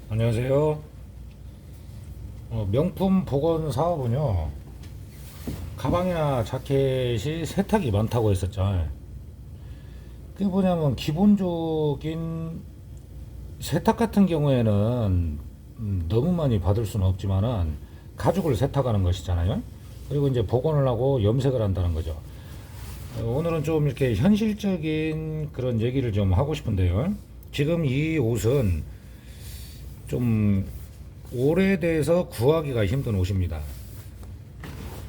안녕하세요. 명품 복원 사업은요, 가방이나 자켓이 세탁이 많다고 했었죠. 그게 뭐냐면, 기본적인 세탁 같은 경우에는 너무 많이 받을 수는 없지만은, 가죽을 세탁하는 것이잖아요. 그리고 이제 복원을 하고 염색을 한다는 거죠. 오늘은 좀 이렇게 현실적인 그런 얘기를 좀 하고 싶은데요. 지금 이 옷은 좀 오래돼서 구하기가 힘든 옷입니다.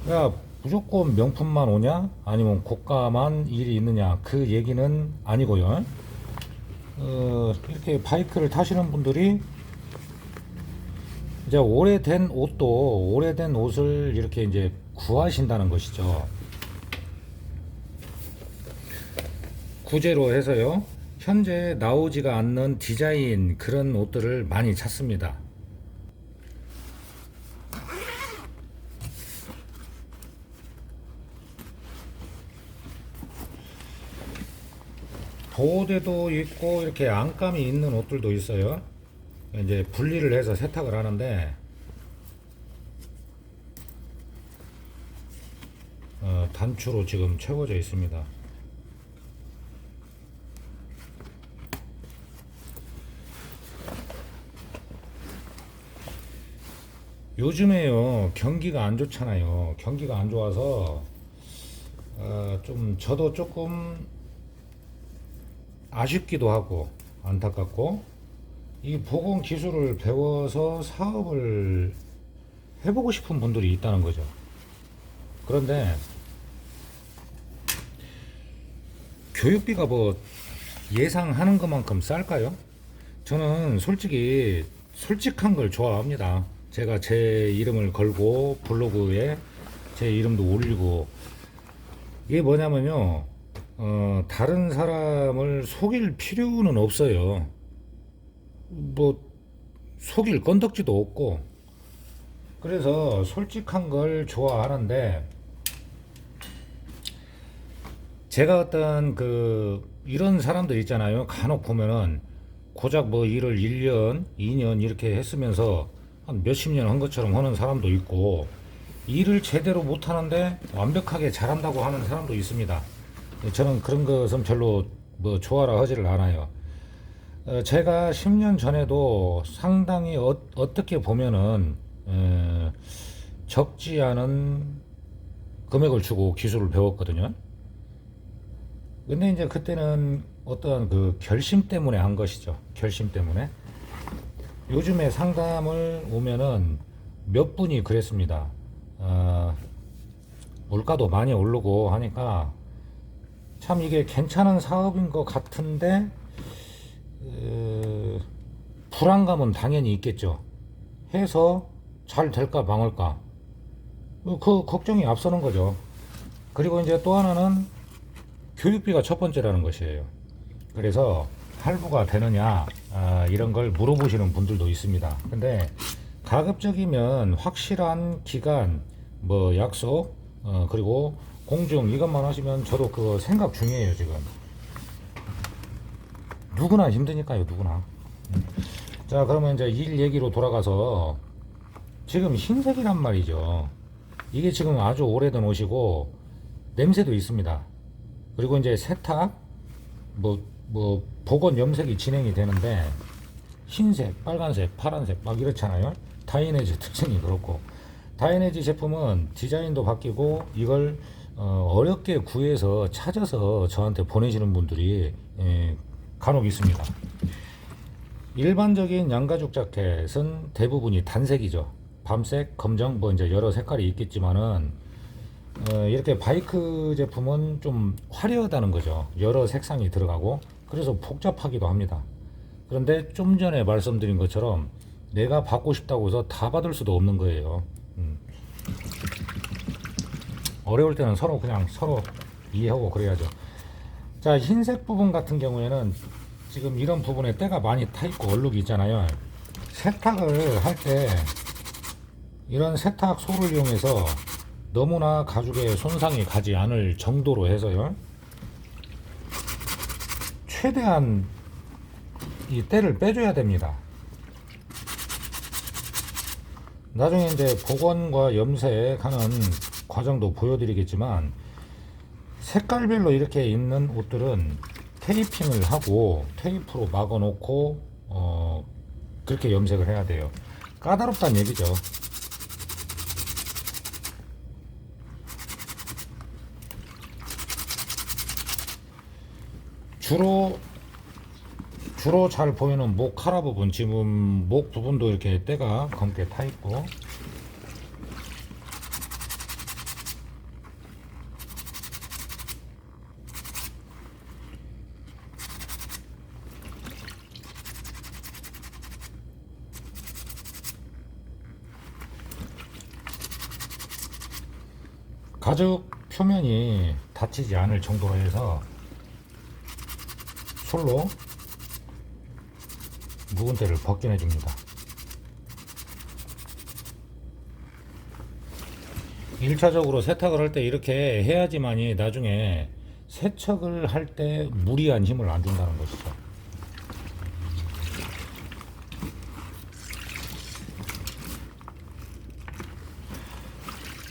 야, 무조건 명품만 오냐? 아니면 고가만 일이 있느냐? 그 얘기는 아니고요. 이렇게 바이크를 타시는 분들이 이제 오래된 옷을 이렇게 이제 구하신다는 것이죠. 구제로 해서요. 현재 나오지가 않는 디자인 그런 옷들을 많이 찾습니다. 보호대도 있고 이렇게 안감이 있는 옷들도 있어요. 이제 분리를 해서 세탁을 하는데 단추로 지금 채워져 있습니다. 요즘에요 경기가 안 좋잖아요. 경기가 안 좋아서 좀 저도 조금 아쉽기도 하고 안타깝고 이 보건 기술을 배워서 사업을 해보고 싶은 분들이 있다는 거죠. 그런데 교육비가 뭐 예상하는 것만큼 쌀까요? 저는 솔직히 솔직한 걸 좋아합니다. 제가 제 이름을 걸고 블로그에 제 이름도 올리고 이게 뭐냐면요. 다른 사람을 속일 필요는 없어요. 뭐 속일 건덕지도 없고 그래서 솔직한 걸 좋아하는데 제가 어떤 이런 사람들 있잖아요. 간혹 보면은 고작 뭐 일을 1년, 2년 이렇게 했으면서 한 몇십 년 한 것처럼 하는 사람도 있고 일을 제대로 못 하는데 완벽하게 잘한다고 하는 사람도 있습니다. 저는 그런 것은 별로 뭐 좋아라 하지를 않아요. 제가 10년 전에도 상당히 떻게 보면은 적지 않은 금액을 주고 기술을 배웠거든요. 근데 이제 그때는 어떤 그 결심 때문에 한 것이죠. 결심 때문에. 요즘에 상담을 오면은 몇 분이 그랬습니다. 어, 물가도 많이 오르고 하니까 참 이게 괜찮은 사업인 것 같은데 불안감은 당연히 있겠죠. 해서 잘 될까 망할까 그 걱정이 앞서는 거죠. 그리고 이제 또 하나는 교육비가 첫 번째라는 것이에요. 그래서 할부가 되느냐 이런 걸 물어보시는 분들도 있습니다. 근데 가급적이면 확실한 기간 뭐 약속 그리고 공증 이것만 하시면 저도 그거 생각 중이에요. 지금 누구나 힘드니까요. 누구나. 자, 그러면 이제 일 얘기로 돌아가서 지금 흰색이란 말이죠. 이게 지금 아주 오래된 옷이고 냄새도 있습니다. 그리고 이제 세탁 뭐 복원 염색이 진행이 되는데 흰색, 빨간색, 파란색 막 이렇잖아요. 다이내지 특징이 그렇고 다이내지 제품은 디자인도 바뀌고 이걸 어렵게 구해서 찾아서 저한테 보내시는 분들이 간혹 있습니다. 일반적인 양가죽 자켓은 대부분이 단색이죠. 밤색, 검정, 뭐 이제 여러 색깔이 있겠지만은 이렇게 바이크 제품은 좀 화려하다는 거죠. 여러 색상이 들어가고 그래서 복잡하기도 합니다. 그런데 좀 전에 말씀드린 것처럼 내가 받고 싶다고 해서 다 받을 수도 없는 거예요. 어려울 때는 서로 이해하고 그래야죠. 자, 흰색 부분 같은 경우에는 지금 이런 부분에 때가 많이 타 있고 얼룩이 있잖아요. 세탁을 할 때 이런 세탁 소를 이용해서 너무나 가죽에 손상이 가지 않을 정도로 해서요. 최대한 이 때를 빼줘야 됩니다. 나중에 이제 복원과 염색하는 과정도 보여드리겠지만, 색깔별로 이렇게 있는 옷들은 테이핑을 하고 테이프로 막아 놓고 그렇게 염색을 해야 돼요. 까다롭다는 얘기죠. 주로 잘 보이는 목 카라 부분, 지금 목 부분도 이렇게 때가 검게 타 있고, 가죽 표면이 다치지 않을 정도로 해서 솔로 묵은 때를 벗겨내 줍니다. 1차적으로 세탁을 할 때 이렇게 해야지만이 나중에 세척을 할 때 무리한 힘을 안 준다는 것이죠.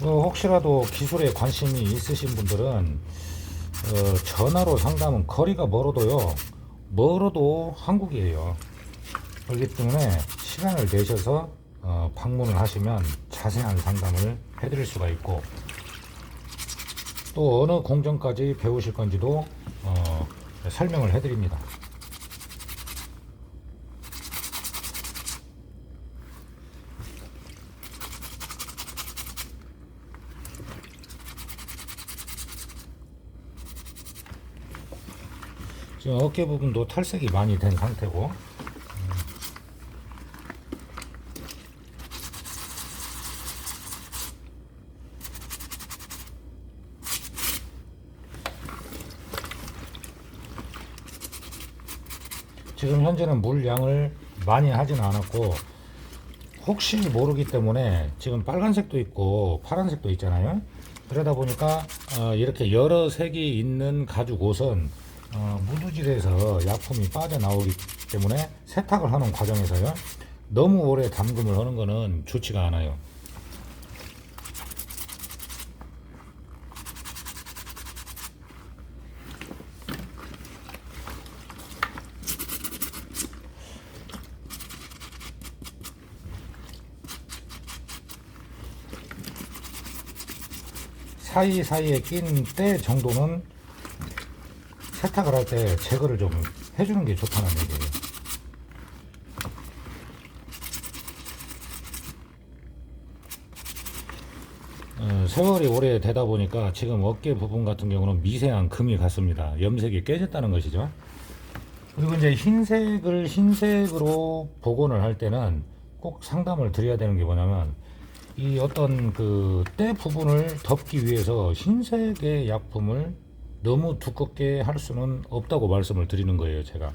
혹시라도 기술에 관심이 있으신 분들은 전화로 상담은 거리가 멀어도 한국이에요. 그렇기 때문에 시간을 내셔서 방문을 하시면 자세한 상담을 해드릴 수가 있고, 또 어느 공정까지 배우실 건지도 설명을 해드립니다. 지금 어깨 부분도 탈색이 많이 된 상태고, 지금 현재는 물량을 많이 하지는 않았고, 혹시 모르기 때문에 지금 빨간색도 있고 파란색도 있잖아요. 그러다 보니까 이렇게 여러 색이 있는 가죽 옷은 무드질에서 약품이 빠져나오기 때문에 세탁을 하는 과정에서요, 너무 오래 담금을 하는 거는 좋지가 않아요. 사이사이에 낀 때 정도는 세탁을 할 때 제거를 좀 해주는 게 좋다는 얘기예요. 세월이 오래 되다 보니까 지금 어깨 부분 같은 경우는 미세한 금이 갔습니다. 염색이 깨졌다는 것이죠. 그리고 이제 흰색을 흰색으로 복원을 할 때는 꼭 상담을 드려야 되는 게 뭐냐면, 이 어떤 그 때 부분을 덮기 위해서 흰색의 약품을 너무 두껍게 할 수는 없다고 말씀을 드리는 거예요, 제가.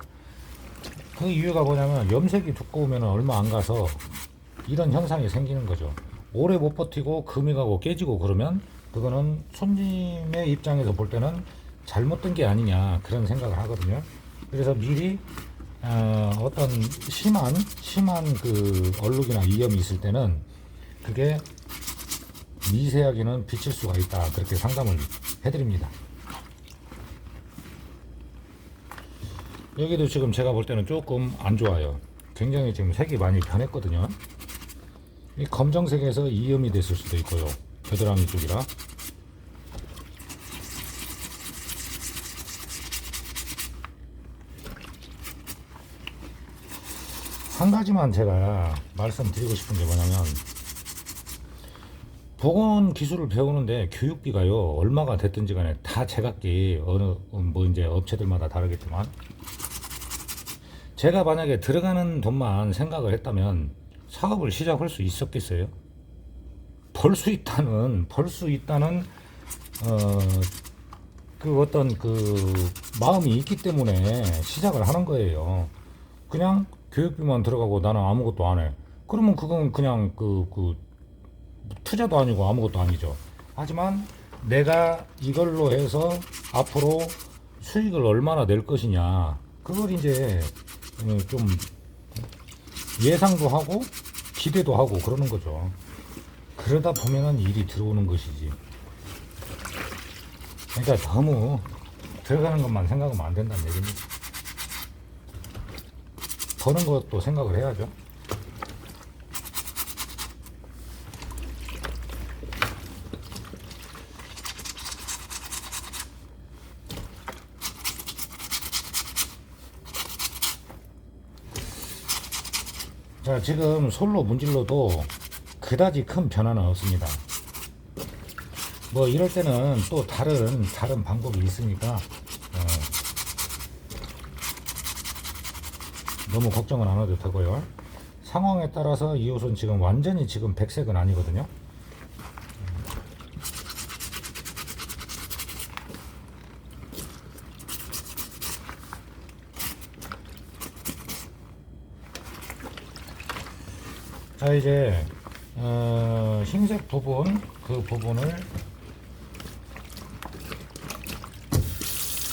그 이유가 뭐냐면, 염색이 두꺼우면 얼마 안 가서 이런 현상이 생기는 거죠. 오래 못 버티고 금이 가고 깨지고 그러면 그거는 손님의 입장에서 볼 때는 잘못된 게 아니냐, 그런 생각을 하거든요. 그래서 미리 어떤 심한 그 얼룩이나 이염이 있을 때는 그게 미세하게는 비칠 수가 있다, 그렇게 상담을 해드립니다. 여기도 지금 제가 볼 때는 조금 안 좋아요. 굉장히 지금 색이 많이 변했거든요. 이 검정색에서 이염이 됐을 수도 있고요, 겨드랑이 쪽이라. 한 가지만 제가 말씀드리고 싶은 게 뭐냐면, 복원 기술을 배우는데 교육비가요, 얼마가 됐든지 간에 다 제각기 뭐 이제 업체들마다 다르겠지만, 제가 만약에 들어가는 돈만 생각을 했다면 사업을 시작할 수 있었겠어요? 벌 수 있다는 그 어떤 그 마음이 있기 때문에 시작을 하는 거예요. 그냥 교육비만 들어가고 나는 아무것도 안 해. 그러면 그건 그냥 그 투자도 아니고 아무것도 아니죠. 하지만 내가 이걸로 해서 앞으로 수익을 얼마나 낼 것이냐, 그걸 이제 좀 예상도 하고 기대도 하고 그러는 거죠. 그러다 보면은 일이 들어오는 것이지. 그러니까 너무 들어가는 것만 생각하면 안 된다는 얘기입니다. 버는 것도 생각을 해야죠. 자, 지금 솔로 문질러도 그다지 큰 변화는 없습니다. 뭐 이럴 때는 또 다른 방법이 있으니까 너무 걱정은 안 해도 되고요. 상황에 따라서 이 옷은 지금 완전히 지금 백색은 아니거든요. 자, 이제 흰색 부분, 그 부분을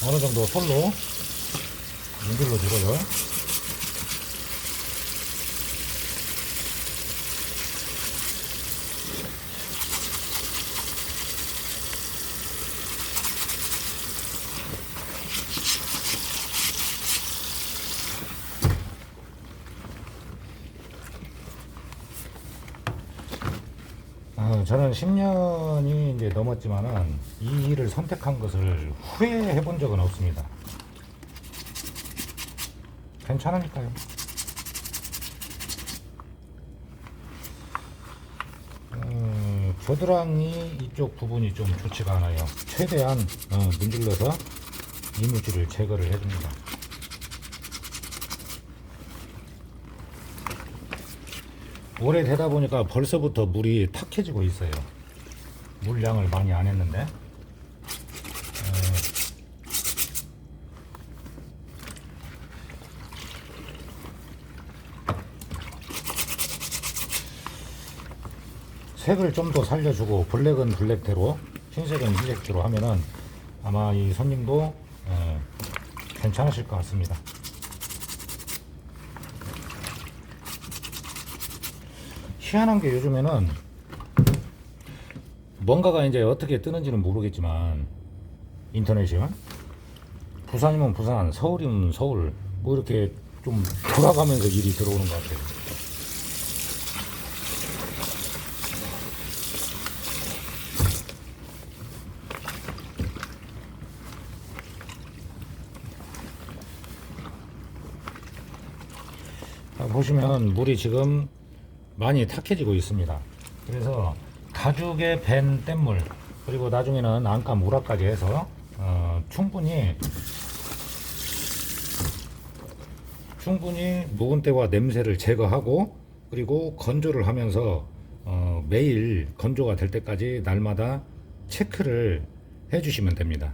어느 정도 솔로 문질러 주고요. 저는 10년이 이제 넘었지만은 이 일을 선택한 것을 후회해 본 적은 없습니다. 괜찮으니까요. 겨드랑이 이쪽 부분이 좀 좋지가 않아요. 최대한 문질러서 이물질을 제거를 해줍니다. 오래되다 보니까 벌써부터 물이 탁해지고 있어요. 물량을 많이 안 했는데. 색을 좀 더 살려주고 블랙은 블랙대로 흰색은 흰색대로 하면은 아마 이 손님도 괜찮으실 것 같습니다. 희한한 게 요즘에는 뭔가가 이제 어떻게 뜨는지는 모르겠지만 인터넷이요. 부산이면 부산, 서울이면 서울, 뭐 이렇게 좀 돌아가면서 일이 들어오는 것 같아요. 보시면 물이 지금 많이 탁해지고 있습니다. 그래서 가죽에 밴 뗏물, 그리고 나중에는 안감 우라까지 해서 충분히 묵은때와 냄새를 제거하고, 그리고 건조를 하면서 매일 건조가 될 때까지 날마다 체크를 해 주시면 됩니다.